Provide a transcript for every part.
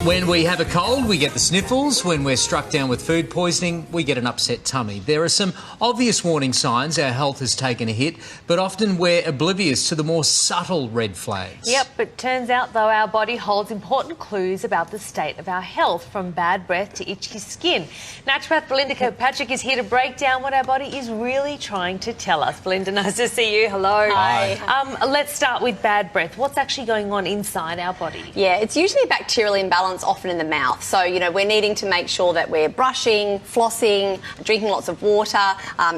When we have a cold, we get the sniffles. When we're struck down with food poisoning, we get an upset tummy. There are some obvious warning signs our health has taken a hit, but often we're oblivious to the more subtle red flags. Yep, but turns out, though, our body holds important clues about the state of our health, from bad breath to itchy skin. Naturopath Belinda Kirkpatrick is here to break down what our body is really trying to tell us. Belinda, nice to see you. Hello. Hi. Let's start with bad breath. What's actually going on inside our body? Yeah, it's usually a bacterial imbalance, often in the mouth. So, we're needing to make sure that we're brushing, flossing, drinking lots of water,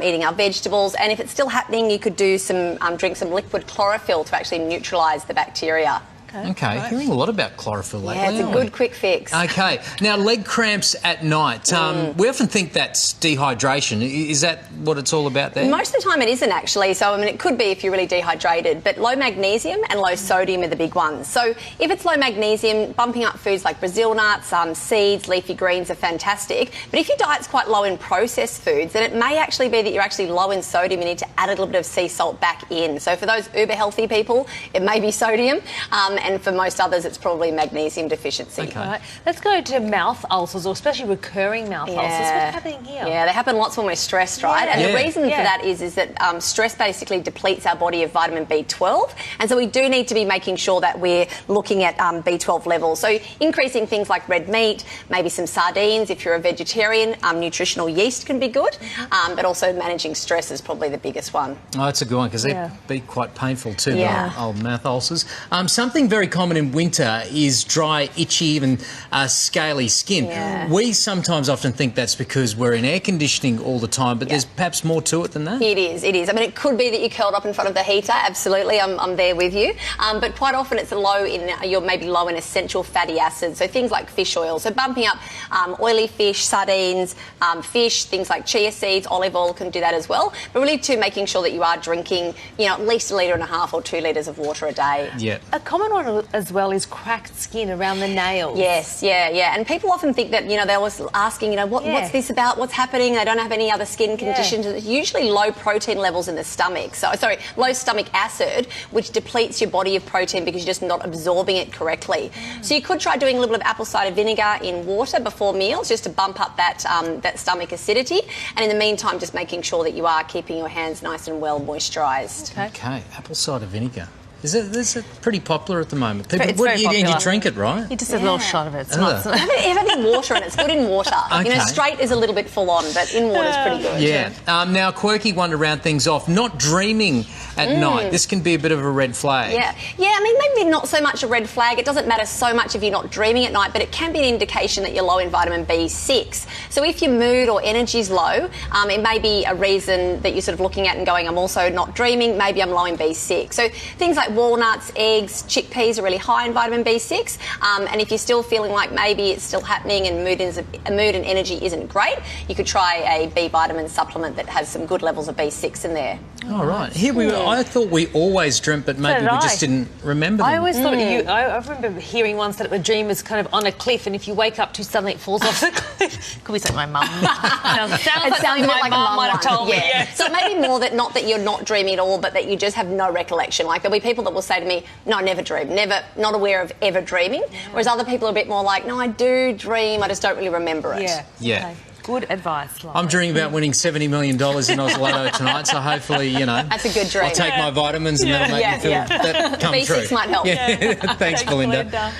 eating our vegetables. And if it's still happening, you could do drink some liquid chlorophyll to actually neutralise the bacteria. Okay, hearing a lot about chlorophyll lately. Yeah, it's a good quick fix. Okay, now leg cramps at night. We often think that's dehydration. Is that what it's all about there? Most of the time it isn't actually. So, it could be if you're really dehydrated, but low magnesium and low sodium are the big ones. So if it's low magnesium, bumping up foods like Brazil nuts, seeds, leafy greens are fantastic. But if your diet's quite low in processed foods, then it may actually be that you're actually low in sodium. You need to add a little bit of sea salt back in. So for those uber healthy people, it may be sodium. And for most others, it's probably magnesium deficiency. Okay. Right. Let's go to mouth ulcers, or especially recurring mouth ulcers. What's happening here? Yeah, they happen lots when we're stressed, right? Yeah. And the reason for that is that stress basically depletes our body of vitamin B12. And so we do need to be making sure that we're looking at B12 levels. So increasing things like red meat, maybe some sardines if you're a vegetarian. Nutritional yeast can be good, but also managing stress is probably the biggest one. Oh, that's a good one, because they'd be quite painful too, Yeah. the old mouth ulcers. Something very common in winter is dry, itchy, even scaly skin. Yeah. We sometimes often think that's because we're in air conditioning all the time, but there's perhaps more to it than that. It is. It could be that you're curled up in front of the heater. Absolutely, I'm there with you. But quite often it's you're maybe low in essential fatty acids, so things like fish oil. So bumping up oily fish, sardines, fish, things like chia seeds, olive oil can do that as well. But really too, making sure that you are drinking, at least 1.5 litres or 2 litres of water a day. Yeah. A common one as well is cracked skin around the nails. Yes, yeah. And people often think that, they're always asking, what's this about? What's happening? They don't have any other skin conditions. It's usually low protein levels in the stomach. So, low stomach acid, which depletes your body of protein because you're just not absorbing it correctly. So you could try doing a little bit of apple cider vinegar in water before meals just to bump up that stomach acidity. And in the meantime, just making sure that you are keeping your hands nice and well moisturised. Okay, apple cider vinegar. Is it pretty popular at the moment? People, It's very popular. And you drink it, right? You just a little shot of it. It's not. Have it in water, and it's good in water. Okay. Straight is a little bit full on, but in water is pretty good. Yeah. Now, a quirky one to round things off, not dreaming at night. This can be a bit of a red flag. Yeah, maybe not so much a red flag. It doesn't matter so much if you're not dreaming at night, but it can be an indication that you're low in vitamin B6. So if your mood or energy is low, it may be a reason that you're sort of looking at and going, I'm also not dreaming, maybe I'm low in B6. So things like walnuts, eggs, chickpeas are really high in vitamin B6. And if you're still feeling like maybe it's still happening and mood and energy isn't great, you could try a B vitamin supplement that has some good levels of B6 in there. All right. Here we were. I thought we always dreamt, but maybe we just didn't remember them. I always thought I remember hearing once that a dream was kind of on a cliff, and if you wake up too suddenly, it falls off the cliff. Could be something my mum. Sounds like my mum might have told me. Yeah. So maybe more that not that you're not dreaming at all, but that you just have no recollection. Like there'll be people that will say to me, no, I never dream, not aware of ever dreaming. Whereas other people are a bit more like, no, I do dream, I just don't really remember it. Yeah. Okay. Good advice, Lauren. I'm dreaming about winning $70 million in Oz Lotto tonight, so hopefully, That's a good dream. I'll take my vitamins and that'll make me feel that come true. B6 might help. Thanks, Belinda.